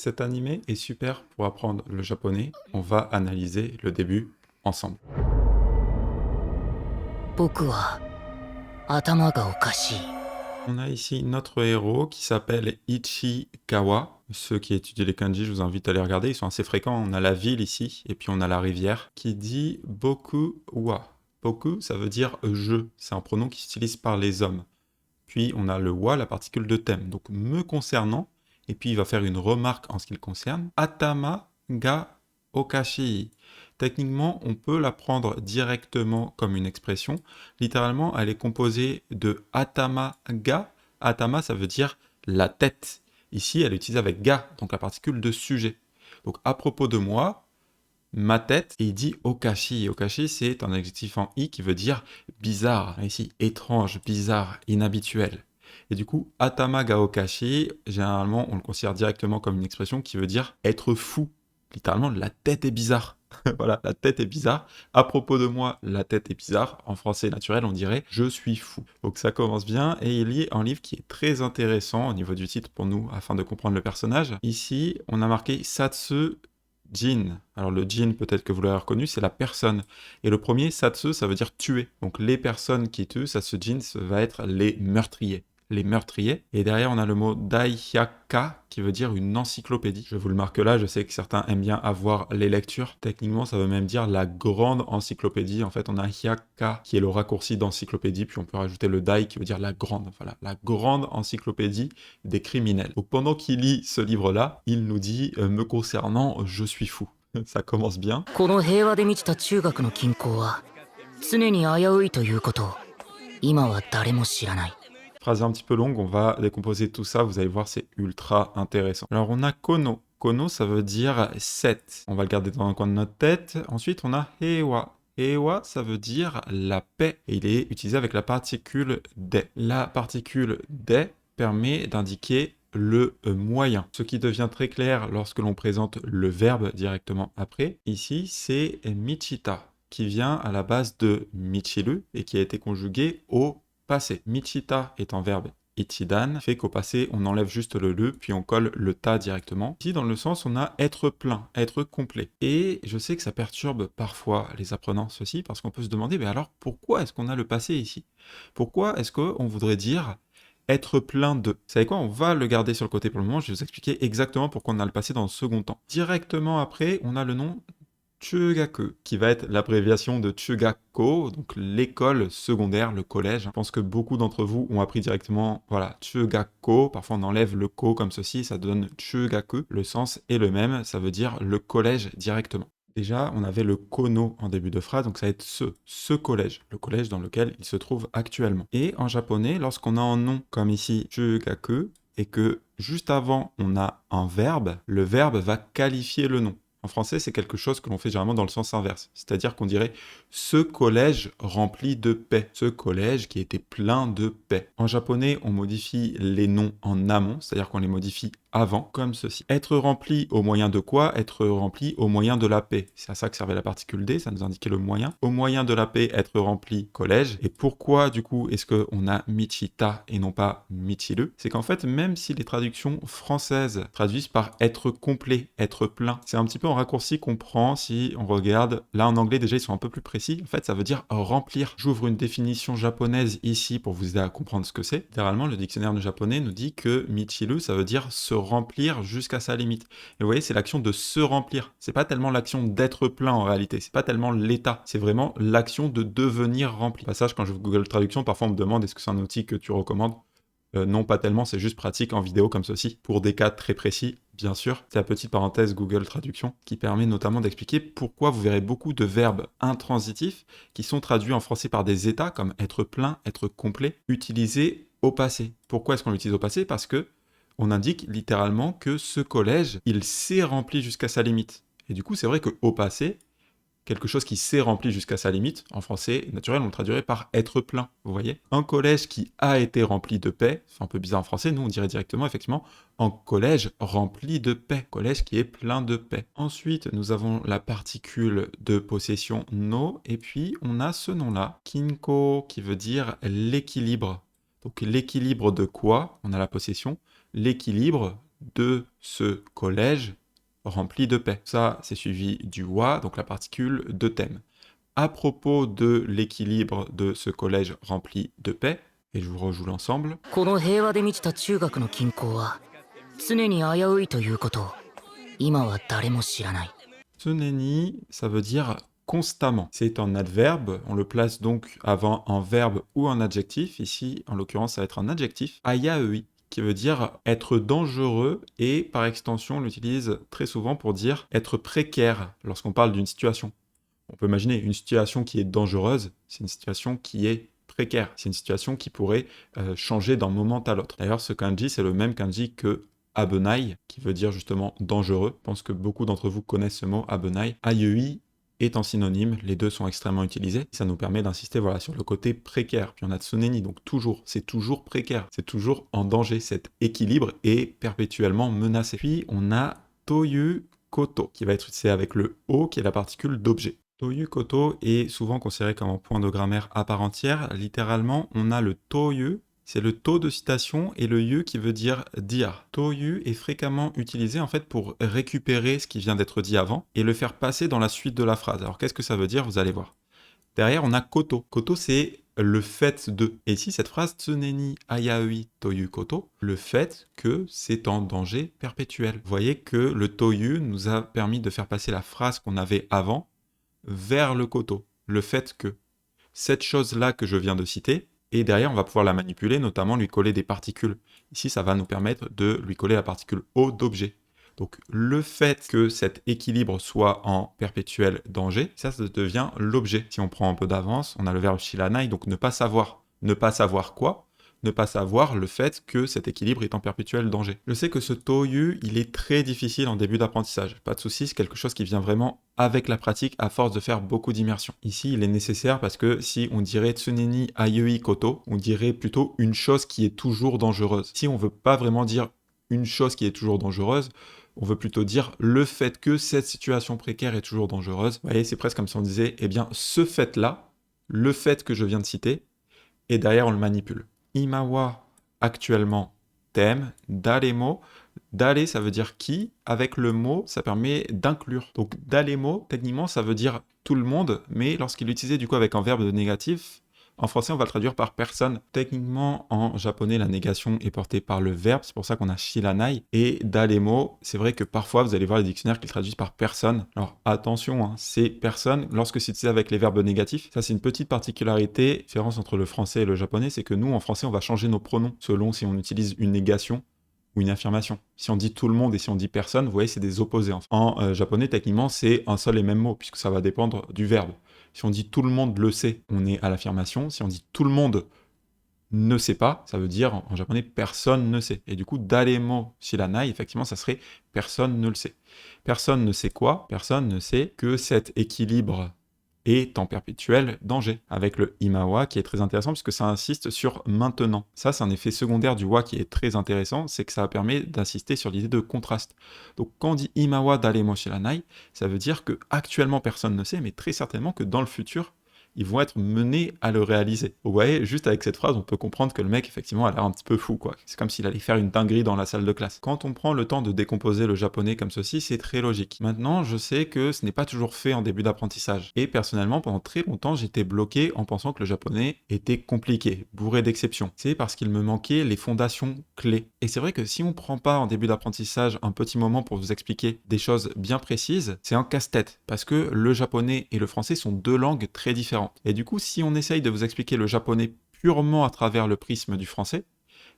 Cet animé est super pour apprendre le japonais. On va analyser le début ensemble. 僕は頭がおかしい。On a ici notre héros qui s'appelle Ichikawa. Ceux qui étudient les kanji, je vous invite à les regarder, ils sont assez fréquents. On a la ville ici, et puis on a la rivière, qui dit Boku wa. Boku, ça veut dire je. C'est un pronom qui s'utilise par les hommes. Puis on a le wa, la particule de thème. Donc me concernant, et puis il va faire une remarque en ce qui le concerne. Atama ga okashi. Techniquement, on peut la prendre directement comme une expression. Littéralement, elle est composée de atama ga. Atama, ça veut dire la tête. Ici, elle est utilisée avec ga, donc la particule de sujet. Donc à propos de moi, ma tête, et il dit okashi. Okashi, c'est un adjectif en i qui veut dire bizarre. Ici, étrange, bizarre, inhabituel. Et du coup, atama ga okashi, généralement, on le considère directement comme une expression qui veut dire être fou. Littéralement, la tête est bizarre. Voilà, la tête est bizarre. À propos de moi, la tête est bizarre. En français naturel, on dirait je suis fou. Donc ça commence bien et il y a un livre qui est très intéressant au niveau du titre pour nous afin de comprendre le personnage. Ici, on a marqué Satsu Jin. Alors le Jin, peut-être que vous l'avez reconnu, c'est la personne. Et le premier, Satsu, ça veut dire tuer. Donc les personnes qui tuent, Satsu Jin, ça va être les meurtriers. Les meurtriers. Et derrière, on a le mot Daihyaka, qui veut dire une encyclopédie. Je vous le marque là, je sais que certains aiment bien avoir les lectures. Techniquement, ça veut même dire la grande encyclopédie. En fait, on a Hyaka, qui est le raccourci d'encyclopédie, puis on peut rajouter le Dai, qui veut dire la grande. Voilà, la grande encyclopédie des criminels. Donc pendant qu'il lit ce livre-là, il nous dit me concernant, je suis fou. Ça commence bien. この平和で満ちた中学の均衡は常に危ういということを今は誰も知らない。 Phrase un petit peu longue, on va décomposer tout ça, vous allez voir, c'est ultra intéressant. Alors on a kono. Kono, ça veut dire 7. On va le garder dans un coin de notre tête. Ensuite, on a heiwa. Heiwa, ça veut dire la paix. Et il est utilisé avec la particule de. La particule de permet d'indiquer le moyen. Ce qui devient très clair lorsque l'on présente le verbe directement après. Ici, c'est michita, qui vient à la base de michiru et qui a été conjugué au passé. Michita est un verbe ichidan, fait qu'au passé, on enlève juste le, puis on colle le ta directement. Ici, dans le sens, on a être plein, être complet. Et je sais que ça perturbe parfois les apprenants, ceci, parce qu'on peut se demander, mais alors, pourquoi est-ce qu'on a le passé ici? Pourquoi est-ce qu'on voudrait dire être plein de? Vous savez quoi? On va le garder sur le côté pour le moment, je vais vous expliquer exactement pourquoi on a le passé dans le second temps. Directement après, on a le nom Chugaku, qui va être l'abréviation de Chugakko, donc l'école secondaire, le collège. Je pense que beaucoup d'entre vous ont appris directement, voilà, Chugakko. Parfois on enlève le ko comme ceci, ça donne Chugaku. Le sens est le même, ça veut dire le collège directement. Déjà, on avait le kono en début de phrase, donc ça va être ce collège, le collège dans lequel il se trouve actuellement. Et en japonais, lorsqu'on a un nom comme ici Chugaku, et que juste avant on a un verbe, le verbe va qualifier le nom. En français, c'est quelque chose que l'on fait généralement dans le sens inverse. C'est-à-dire qu'on dirait « ce collège rempli de paix », ce collège qui était plein de paix. En japonais, on modifie les noms en amont, c'est-à-dire qu'on les modifie avant, comme ceci. Être rempli au moyen de quoi? Être rempli au moyen de la paix. C'est à ça que servait la particule D, ça nous indiquait le moyen. Au moyen de la paix, être rempli, collège. Et pourquoi, du coup, est-ce qu'on a Michita et non pas Michiru? C'est qu'en fait, même si les traductions françaises traduisent par être complet, être plein, c'est un petit peu en raccourci qu'on prend si on regarde. Là, en anglais, déjà, ils sont un peu plus précis. En fait, ça veut dire remplir. J'ouvre une définition japonaise ici pour vous aider à comprendre ce que c'est. Littéralement, le dictionnaire de japonais nous dit que Michiru, ça veut dire se remplir jusqu'à sa limite. Et vous voyez, c'est l'action de se remplir. C'est pas tellement l'action d'être plein en réalité. C'est pas tellement l'état. C'est vraiment l'action de devenir rempli. Passage, quand je Google Traduction, parfois on me demande est-ce que c'est un outil que tu recommandes? Non, pas tellement, c'est juste pratique en vidéo comme ceci, pour des cas très précis, bien sûr. C'est la petite parenthèse Google Traduction qui permet notamment d'expliquer pourquoi vous verrez beaucoup de verbes intransitifs qui sont traduits en français par des états comme être plein, être complet, utilisés au passé. Pourquoi est-ce qu'on l'utilise au passé? Parce que on indique littéralement que ce collège, il s'est rempli jusqu'à sa limite. Et du coup, c'est vrai qu'au passé, quelque chose qui s'est rempli jusqu'à sa limite, en français naturel, on le traduirait par être plein, vous voyez? Un collège qui a été rempli de paix, c'est un peu bizarre en français, nous on dirait directement, effectivement, un collège rempli de paix, collège qui est plein de paix. Ensuite, nous avons la particule de possession no, et puis on a ce nom-là, kinko, qui veut dire l'équilibre. Donc l'équilibre de quoi? On a la possession. L'équilibre de ce collège rempli de paix. Ça, c'est suivi du wa, donc la particule de thème. À propos de l'équilibre de ce collège rempli de paix, et je vous rejoue l'ensemble. この平和で満ちた中学の均衡は常に危ういということを今は誰も知らない。 Tsuneni, ça veut dire constamment. C'est un adverbe, on le place donc avant un verbe ou un adjectif. Ici, en l'occurrence, ça va être un adjectif. Ayaeui, qui veut dire être dangereux et par extension, on l'utilise très souvent pour dire être précaire lorsqu'on parle d'une situation. On peut imaginer une situation qui est dangereuse, c'est une situation qui est précaire. C'est une situation qui pourrait changer d'un moment à l'autre. D'ailleurs, ce kanji, c'est le même kanji que abenai, qui veut dire justement dangereux. Je pense que beaucoup d'entre vous connaissent ce mot abenai. Ayui est en synonyme, les deux sont extrêmement utilisés. Ça nous permet d'insister voilà, sur le côté précaire. Puis on a tsuneni, donc toujours, c'est toujours précaire, c'est toujours en danger. Cet équilibre est perpétuellement menacé. Puis on a toyu koto, qui va être utilisé avec le o, qui est la particule d'objet. Toyu koto est souvent considéré comme un point de grammaire à part entière. Littéralement, on a le toyu, c'est le taux de citation, et le yu qui veut dire dire. Toyu est fréquemment utilisé en fait pour récupérer ce qui vient d'être dit avant et le faire passer dans la suite de la phrase. Alors qu'est-ce que ça veut dire? Vous allez voir. Derrière, on a koto. Koto, c'est le fait de. Et ici, cette phrase tsuneni ayaui toyu koto, le fait que c'est en danger perpétuel. Vous voyez que le toyu nous a permis de faire passer la phrase qu'on avait avant vers le koto, le fait que cette chose-là que je viens de citer, et derrière on va pouvoir la manipuler, notamment lui coller des particules. Ici ça va nous permettre de lui coller la particule O d'objet. Donc le fait que cet équilibre soit en perpétuel danger, ça devient l'objet. Si on prend un peu d'avance, on a le verbe shiranai, donc ne pas savoir. Ne pas savoir quoi? Ne pas savoir le fait que cet équilibre est en perpétuel danger. Je sais que ce toyu, il est très difficile en début d'apprentissage. Pas de souci, c'est quelque chose qui vient vraiment avec la pratique à force de faire beaucoup d'immersion. Ici, il est nécessaire parce que si on dirait tsuneni ayui koto, on dirait plutôt une chose qui est toujours dangereuse. Si on veut pas vraiment dire une chose qui est toujours dangereuse, on veut plutôt dire le fait que cette situation précaire est toujours dangereuse. Vous voyez, c'est presque comme si on disait, eh bien, ce fait-là, le fait que je viens de citer, et derrière on le manipule. Imawa, actuellement, thème, daremo. Dare, ça veut dire qui. Avec le mot, ça permet d'inclure. Donc, daremo, techniquement, ça veut dire tout le monde, mais lorsqu'il est utilisé du coup avec un verbe de négatif, en français, on va le traduire par personne. Techniquement, en japonais, la négation est portée par le verbe, c'est pour ça qu'on a shiranai. Et daremo, c'est vrai que parfois, vous allez voir les dictionnaires qui le traduisent par personne. Alors, attention, hein, c'est personne lorsque c'est utilisé avec les verbes négatifs. Ça, c'est une petite particularité, différence entre le français et le japonais, c'est que nous, en français, on va changer nos pronoms selon si on utilise une négation ou une affirmation. Si on dit tout le monde et si on dit personne, vous voyez, c'est des opposés. En japonais, techniquement, c'est un seul et même mot, puisque ça va dépendre du verbe. Si on dit tout le monde le sait, on est à l'affirmation. Si on dit tout le monde ne sait pas, ça veut dire en japonais personne ne sait. Et du coup, daremo shiranai, effectivement, ça serait personne ne le sait. Personne ne sait quoi? Personne ne sait que cet équilibre est en perpétuel danger, avec le imawa qui est très intéressant puisque ça insiste sur maintenant. Ça, c'est un effet secondaire du wa qui est très intéressant, c'est que ça permet d'insister sur l'idée de contraste. Donc quand on dit imawa daremo shiranai, ça veut dire que actuellement personne ne sait, mais très certainement que dans le futur, ils vont être menés à le réaliser. Vous voyez, juste avec cette phrase, on peut comprendre que le mec, effectivement, a l'air un petit peu fou, quoi. C'est comme s'il allait faire une dinguerie dans la salle de classe. Quand on prend le temps de décomposer le japonais comme ceci, c'est très logique. Maintenant, je sais que ce n'est pas toujours fait en début d'apprentissage. Et personnellement, pendant très longtemps, j'étais bloqué en pensant que le japonais était compliqué, bourré d'exceptions. C'est parce qu'il me manquait les fondations clés. Et c'est vrai que si on prend pas en début d'apprentissage un petit moment pour vous expliquer des choses bien précises, c'est un casse-tête. Parce que le japonais et le français sont deux langues très différentes. Et du coup, si on essaye de vous expliquer le japonais purement à travers le prisme du français,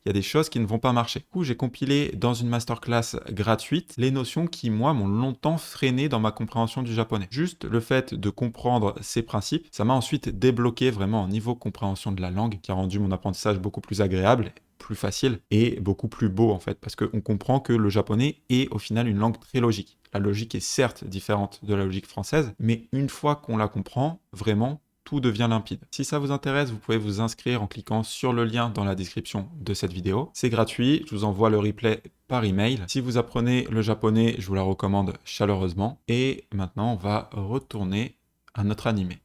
il y a des choses qui ne vont pas marcher. Du coup, j'ai compilé dans une masterclass gratuite les notions qui, moi, m'ont longtemps freiné dans ma compréhension du japonais. Juste le fait de comprendre ces principes, ça m'a ensuite débloqué vraiment un niveau compréhension de la langue qui a rendu mon apprentissage beaucoup plus agréable, plus facile et beaucoup plus beau en fait, parce qu'on comprend que le japonais est au final une langue très logique. La logique est certes différente de la logique française, mais une fois qu'on la comprend, vraiment, tout devient limpide. Si ça vous intéresse, vous pouvez vous inscrire en cliquant sur le lien dans la description de cette vidéo. C'est gratuit, je vous envoie le replay par email. Si vous apprenez le japonais, je vous la recommande chaleureusement. Et maintenant, on va retourner à notre animé.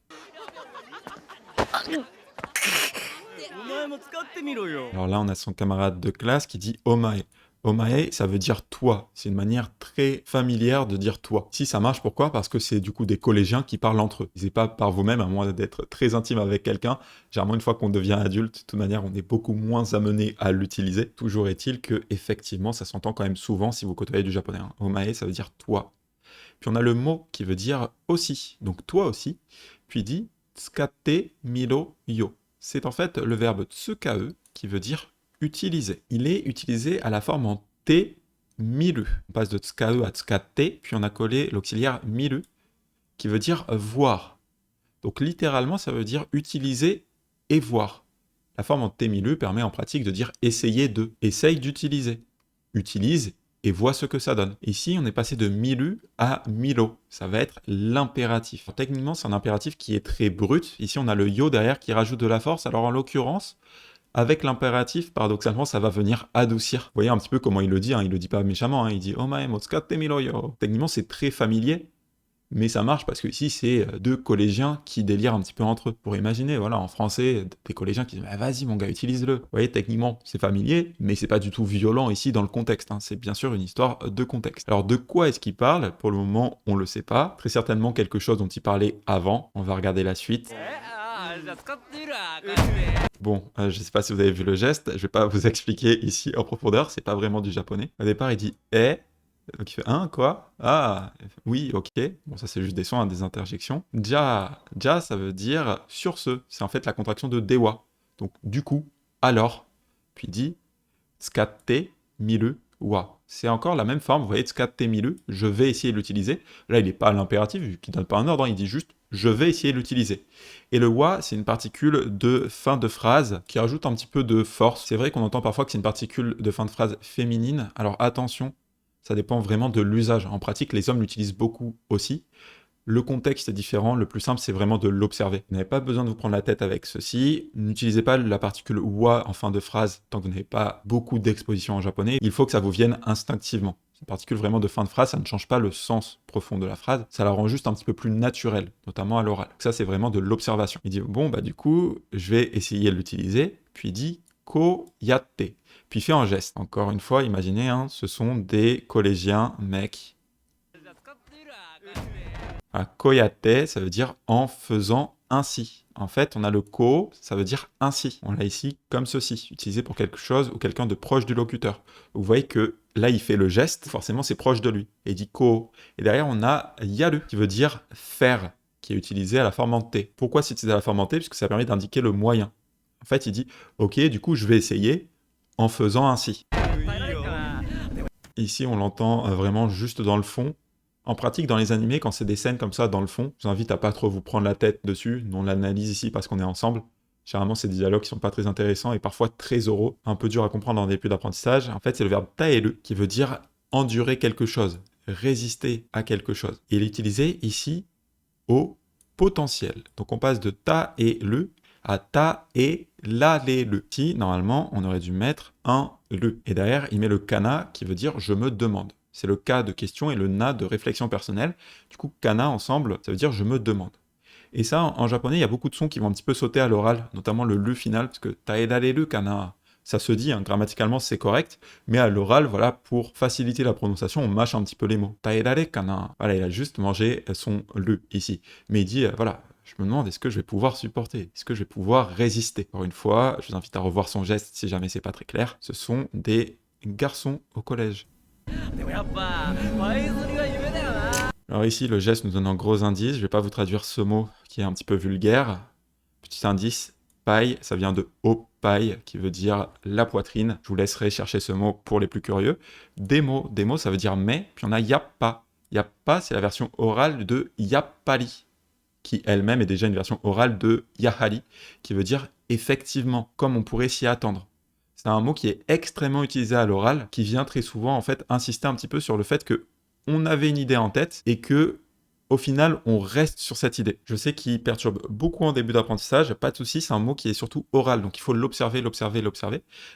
Alors là, on a son camarade de classe qui dit Omae. Omae, ça veut dire toi. C'est une manière très familière de dire toi. Si ça marche, pourquoi? Parce que c'est du coup des collégiens qui parlent entre eux. N'hésitez pas par vous-même, à moins d'être très intime avec quelqu'un. Généralement, une fois qu'on devient adulte, de toute manière, on est beaucoup moins amené à l'utiliser. Toujours est-il que, effectivement, ça s'entend quand même souvent si vous côtoyez du japonais. Hein. Omae, ça veut dire toi. Puis on a le mot qui veut dire aussi. Donc toi aussi. Puis dit tsukatte miro yo. C'est en fait le verbe tsukae qui veut dire utiliser. Il est utilisé à la forme en te miru. On passe de tsukae à tsukatte, puis on a collé l'auxiliaire miru qui veut dire voir. Donc littéralement, ça veut dire utiliser et voir. La forme en te miru permet en pratique de dire essayer de. Essaye d'utiliser. Utilise et vois ce que ça donne. Ici, on est passé de miru à miro. Ça va être l'impératif. Alors, techniquement, c'est un impératif qui est très brut. Ici, on a le yo derrière qui rajoute de la force. Alors, en l'occurrence, avec l'impératif, paradoxalement, ça va venir adoucir. Vous voyez un petit peu comment il le dit. Hein. Il le dit pas méchamment. Hein. Il dit omae mo tsukatte miro yo. Techniquement, c'est très familier. Mais ça marche parce que ici, c'est deux collégiens qui délirent un petit peu entre eux. Pour imaginer, voilà, en français, des collégiens qui disent bah, vas-y, mon gars, utilise-le. Vous voyez, techniquement, c'est familier, mais c'est pas du tout violent ici dans le contexte. Hein. C'est bien sûr une histoire de contexte. Alors, de quoi est-ce qu'il parle? Pour le moment, on le sait pas. Très certainement quelque chose dont il parlait avant. On va regarder la suite. Bon, je sais pas si vous avez vu le geste. Je vais pas vous expliquer ici en profondeur. C'est pas vraiment du japonais. Au départ, il dit donc il fait quoi? Ah, oui, ok. Bon, ça c'est juste des sons, hein, des interjections. Ja, ça veut dire sur ce. C'est en fait la contraction de dewa. Donc du coup, alors. Puis il dit tsukatte miru wa. C'est encore la même forme, vous voyez, tsukatte miru, je vais essayer de l'utiliser. Là, il n'est pas à l'impératif, vu qu'il ne donne pas un ordre, hein, il dit juste je vais essayer de l'utiliser. Et le wa, c'est une particule de fin de phrase qui rajoute un petit peu de force. C'est vrai qu'on entend parfois que c'est une particule de fin de phrase féminine. Alors attention, ça dépend vraiment de l'usage. En pratique, les hommes l'utilisent beaucoup aussi. Le contexte est différent. Le plus simple, c'est vraiment de l'observer. Vous n'avez pas besoin de vous prendre la tête avec ceci. N'utilisez pas la particule wa en fin de phrase tant que vous n'avez pas beaucoup d'exposition en japonais. Il faut que ça vous vienne instinctivement. C'est une particule vraiment de fin de phrase, ça ne change pas le sens profond de la phrase. Ça la rend juste un petit peu plus naturelle, notamment à l'oral. Ça, c'est vraiment de l'observation. Il dit, bon, bah du coup, je vais essayer de l'utiliser. Puis il dit, koyatte. Puis fait un geste. Encore une fois, imaginez, hein, ce sont des collégiens mecs. Koyatte, ça veut dire en faisant ainsi. En fait, on a le ko, ça veut dire ainsi. On l'a ici comme ceci, utilisé pour quelque chose ou quelqu'un de proche du locuteur. Vous voyez que là, il fait le geste, forcément, c'est proche de lui. Et il dit ko. Et derrière, on a yaru, qui veut dire faire, qui est utilisé à la forme en t. Pourquoi c'est utilisé à la forme en t? Puisque ça permet d'indiquer le moyen. En fait, il dit, ok, du coup, je vais essayer en faisant ainsi. Ici, on l'entend vraiment juste dans le fond. En pratique, dans les animés, quand c'est des scènes comme ça dans le fond, je vous invite à pas trop vous prendre la tête dessus. On l'analyse ici parce qu'on est ensemble. Généralement, c'est des dialogues qui sont pas très intéressants et parfois très oraux, un peu dur à comprendre dans des début d'apprentissage. En fait, c'est le verbe taelu qui veut dire endurer quelque chose, résister à quelque chose. Et il est utilisé ici au potentiel. Donc on passe de ta et le à ta et la les le. Ici, normalement, on aurait dû mettre un le. Et derrière, il met le kana qui veut dire je me demande. C'est le ka de question et le na de réflexion personnelle. Du coup, kana ensemble, ça veut dire je me demande. Et ça, en japonais, il y a beaucoup de sons qui vont un petit peu sauter à l'oral, notamment le le final, parce que taedare kana, ça se dit, hein, grammaticalement c'est correct, mais à l'oral, voilà, pour faciliter la prononciation, on mâche un petit peu les mots. Taedare kana. Voilà, il a juste mangé son le ici. Mais il dit, voilà, je me demande, est-ce que je vais pouvoir supporter? Est-ce que je vais pouvoir résister? Encore une fois, je vous invite à revoir son geste si jamais c'est pas très clair. Ce sont des garçons au collège. Alors ici, le geste nous donne un gros indice. Je vais pas vous traduire ce mot qui est un petit peu vulgaire. Petit indice, paille, ça vient de opaille, qui veut dire la poitrine. Je vous laisserai chercher ce mot pour les plus curieux. Demo, ça veut dire mais, puis on a yappa. Yappa, c'est la version orale de yappari, qui elle-même est déjà une version orale de yahari, qui veut dire effectivement, comme on pourrait s'y attendre. C'est un mot qui est extrêmement utilisé à l'oral, qui vient très souvent en fait insister un petit peu sur le fait que on avait une idée en tête et que au final on reste sur cette idée. Je sais qu'il perturbe beaucoup en début d'apprentissage, pas de souci, c'est un mot qui est surtout oral, donc il faut l'observer.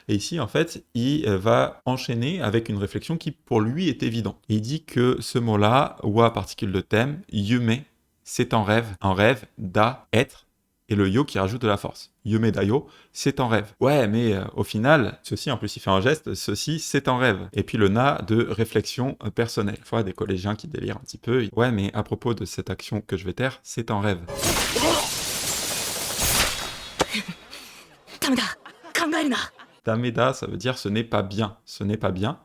Et ici en fait, il va enchaîner avec une réflexion qui pour lui est évidente. Il dit que ce mot-là, wa particule de thème, yume, c'est un rêve, da, être, et le yo qui rajoute de la force. Yumedayo, c'est en rêve. Ouais, mais au final, ceci, en plus il fait un geste, ceci, c'est en rêve. Et puis le na de réflexion personnelle. Des fois, des collégiens qui délirent un petit peu. Ouais, mais à propos de cette action que je vais taire, c'est en rêve. ダメだ考えるな Tameda, ça veut dire ce n'est pas bien. Ce n'est pas bien.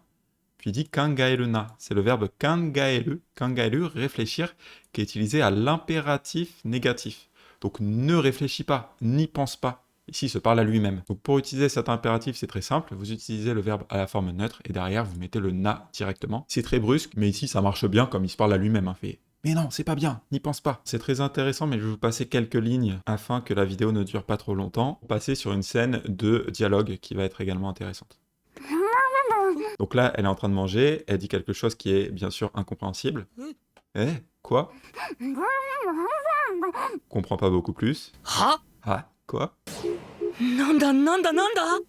Puis il dit kangaeru na. C'est le verbe kangaeru, kangaeru, réfléchir, qui est utilisé à l'impératif négatif. Donc ne réfléchis pas, n'y pense pas. Ici, il se parle à lui-même. Donc pour utiliser cet impératif, c'est très simple. Vous utilisez le verbe à la forme neutre et derrière, vous mettez le na directement. C'est très brusque, mais ici, ça marche bien comme il se parle à lui-même. Hein. Fait mais non, c'est pas bien, n'y pense pas. C'est très intéressant, mais je vais vous passer quelques lignes afin que la vidéo ne dure pas trop longtemps. Pour passer sur une scène de dialogue qui va être également intéressante. Donc là, elle est en train de manger, elle dit quelque chose qui est bien sûr incompréhensible. Eh, quoi? Comprends pas beaucoup plus. は Ah, quoi? なんだなんだなんだなんて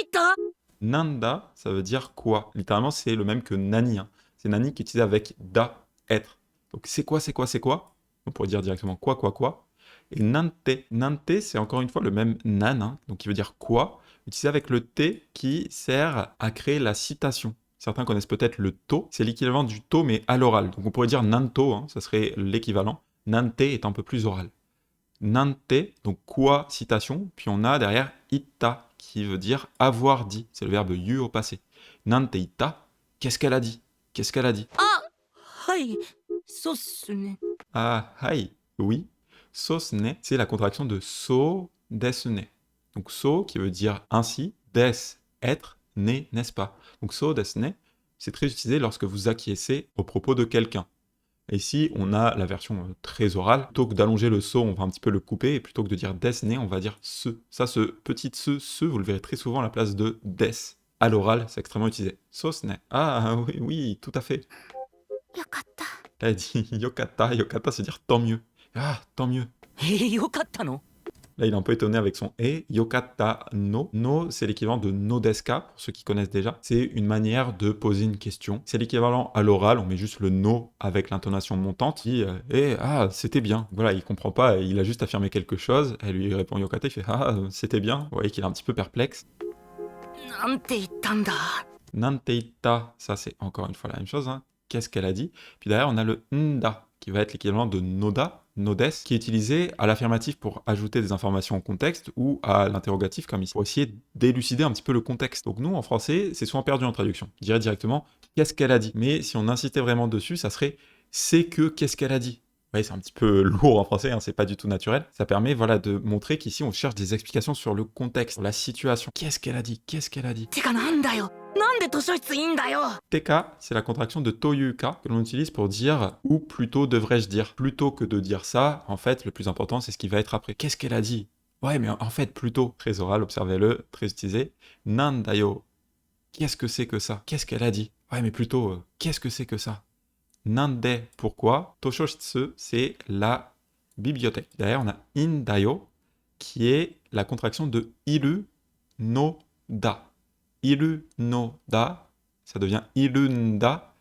言った Nanda, ça veut dire quoi? Littéralement, c'est le même que nani. Hein. C'est nani qui est utilisé avec da, être. Donc c'est quoi, c'est quoi, c'est quoi? On pourrait dire directement quoi, quoi, quoi. Et nante. Nante, c'est encore une fois le même nan, hein, donc qui veut dire quoi, utilisé avec le T qui sert à créer la citation. Certains connaissent peut-être le to, c'est l'équivalent du to mais à l'oral. Donc on pourrait dire nanto, hein, ça serait l'équivalent. Nante est un peu plus oral. Nante, donc quoi, citation, puis on a derrière ita, qui veut dire avoir dit. C'est le verbe yu au passé. Nante ita, qu'est-ce qu'elle a dit? Qu'est-ce qu'elle a dit? はいそうっすね Ah, hai, oui. Sosne, c'est la contraction de so desne. Donc so qui veut dire ainsi, des, être, ne, n'est-ce pas. Donc so desne, c'est très utilisé lorsque vous acquiescez au propos de quelqu'un. Et ici, on a la version très orale. Plutôt que d'allonger le so, on va un petit peu le couper. Et plutôt que de dire desne, on va dire ce. Ça, ce petit ce, vous le verrez très souvent à la place de des. À l'oral, c'est extrêmement utilisé. Sosne. Ah oui, oui, tout à fait. よかった Là, elle dit yokata. Yokata, c'est dire tant mieux. Ah, tant mieux. よかったの Là, il est un peu étonné avec son e. Yokata no. No, c'est l'équivalent de no desu ka, pour ceux qui connaissent déjà. C'est une manière de poser une question. C'est l'équivalent à l'oral, on met juste le no avec l'intonation montante. Il dit ah, c'était bien. Voilà, il comprend pas, il a juste affirmé quelque chose. Elle lui répond yokata, il fait ah, c'était bien. Vous voyez qu'il est un petit peu perplexe. なんて言ったんだ Nanteita, ça c'est encore une fois la même chose. Hein. Qu'est-ce qu'elle a dit? Puis derrière, on a le nda, qui va être l'équivalent de noda, nodes, qui est utilisé à l'affirmatif pour ajouter des informations au contexte ou à l'interrogatif comme ici, pour essayer d'élucider un petit peu le contexte. Donc nous, en français, c'est souvent perdu en traduction. Je dirais directement qu'est-ce qu'elle a dit. Mais si on insistait vraiment dessus, ça serait c'est que qu'est-ce qu'elle a dit. Oui, c'est un petit peu lourd en français, hein, c'est pas du tout naturel. Ça permet voilà, de montrer qu'ici, on cherche des explications sur le contexte, sur la situation. Qu'est-ce qu'elle a dit? Qu'est-ce qu'elle a dit? てかなんだよなんで図書室いいんだよ Teka, c'est la contraction de toyuka que l'on utilise pour dire ou plutôt devrais-je dire. Plutôt que de dire ça, en fait, le plus important, c'est ce qui va être après. Qu'est-ce qu'elle a dit? Ouais, mais en fait, plutôt. Très oral, observez-le, très utilisé. Nandayo. Qu'est-ce que c'est que ça? Qu'est-ce qu'elle a dit? Ouais, mais plutôt, qu'est-ce que c'est que ça? Nande, pourquoi? Toshoshitsu, c'est la bibliothèque. Derrière, on a indayo, qui est la contraction de iru no da. Iru no da, ça devient irunda,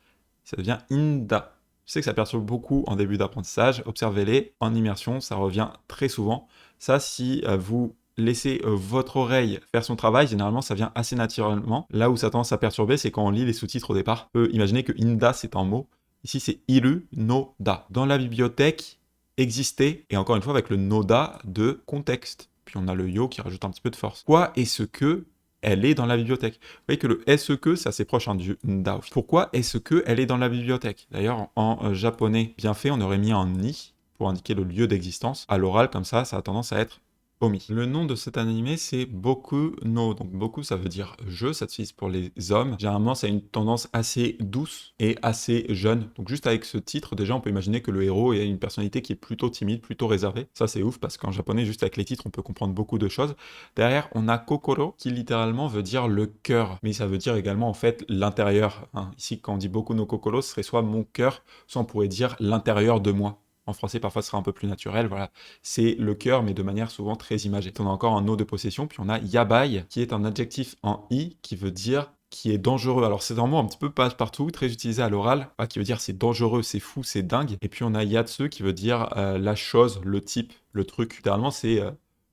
ça devient inda. Je sais que ça perturbe beaucoup en début d'apprentissage, observez-les, en immersion, ça revient très souvent. Ça, si vous laissez votre oreille faire son travail, généralement ça vient assez naturellement. Là où ça a tendance à perturber, c'est quand on lit les sous-titres au départ. Imaginez que inda c'est un mot, ici c'est iru no da. Dans la bibliothèque, exister, et encore une fois avec le noda de contexte. Puis on a le yo qui rajoute un petit peu de force. Quoi est-ce que elle est dans la bibliothèque? Vous voyez que le est-ce que, c'est assez proche du nda. Pourquoi est-ce que elle est dans la bibliothèque? D'ailleurs, en japonais bien fait, on aurait mis un ni pour indiquer le lieu d'existence. À l'oral, comme ça a tendance à être omis. Le nom de cet animé, c'est Boku no. Donc Boku, ça veut dire je, ça s'utilise pour les hommes. Généralement, ça a une tendance assez douce et assez jeune. Donc juste avec ce titre, déjà, on peut imaginer que le héros a une personnalité qui est plutôt timide, plutôt réservée. Ça, c'est ouf parce qu'en japonais, juste avec les titres, on peut comprendre beaucoup de choses. Derrière, on a Kokoro, qui littéralement veut dire le cœur. Mais ça veut dire également, en fait, l'intérieur. Hein. Ici, quand on dit Boku no Kokoro, ce serait soit mon cœur, soit on pourrait dire l'intérieur de moi. En français, parfois, ce sera un peu plus naturel. Voilà, c'est le cœur, mais de manière souvent très imagée. On a encore un no de possession, puis on a yabai, qui est un adjectif en i, qui veut dire qui est dangereux. Alors c'est un mot un petit peu passe-partout, très utilisé à l'oral, qui veut dire c'est dangereux, c'est fou, c'est dingue. Et puis on a yatsu qui veut dire la chose, le type, le truc. Littéralement c'est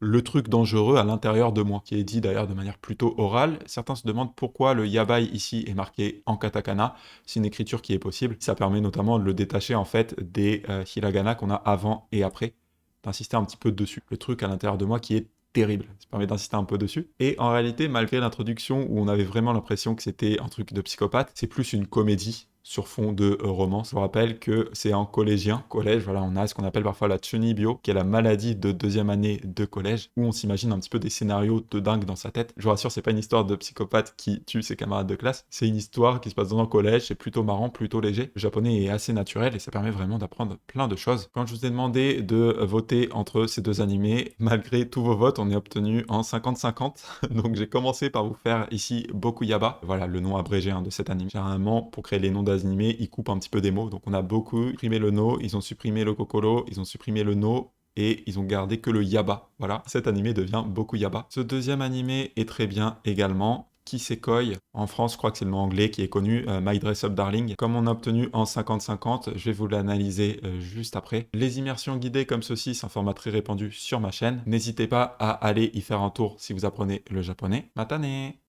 le truc dangereux à l'intérieur de moi, qui est dit d'ailleurs de manière plutôt orale. Certains se demandent pourquoi le yabai ici est marqué en katakana. C'est une écriture qui est possible. Ça permet notamment de le détacher en fait des hiragana qu'on a avant et après, d'insister un petit peu dessus. Le truc à l'intérieur de moi qui est terrible. Ça permet d'insister un peu dessus. Et en réalité, malgré l'introduction où on avait vraiment l'impression que c'était un truc de psychopathe, c'est plus une comédie sur fond de romance. Je vous rappelle que c'est en collégien, collège, voilà, on a ce qu'on appelle parfois la chunibyo, qui est la maladie de deuxième année de collège, où on s'imagine un petit peu des scénarios de dingue dans sa tête. Je vous rassure, c'est pas une histoire de psychopathe qui tue ses camarades de classe, c'est une histoire qui se passe dans un collège, c'est plutôt marrant, plutôt léger. Le japonais est assez naturel et ça permet vraiment d'apprendre plein de choses. Quand je vous ai demandé de voter entre ces deux animés, malgré tous vos votes, on est obtenu en 50-50. Donc j'ai commencé par vous faire ici Bokuyaba, voilà le nom abrégé de cet anime. Généralement, pour créer les noms d'animés, ils coupent un petit peu des mots. Donc on a beaucoup supprimé le no, ils ont supprimé le kokoro, ils ont supprimé le no, et ils ont gardé que le yaba. Voilà, cet animé devient Bokuyaba. Ce deuxième animé est très bien également. Kisekoi, en France, je crois que c'est le nom anglais qui est connu, My Dress Up Darling. Comme on a obtenu en 50-50, je vais vous l'analyser juste après. Les immersions guidées comme ceci, c'est un format très répandu sur ma chaîne. N'hésitez pas à aller y faire un tour si vous apprenez le japonais. Matane!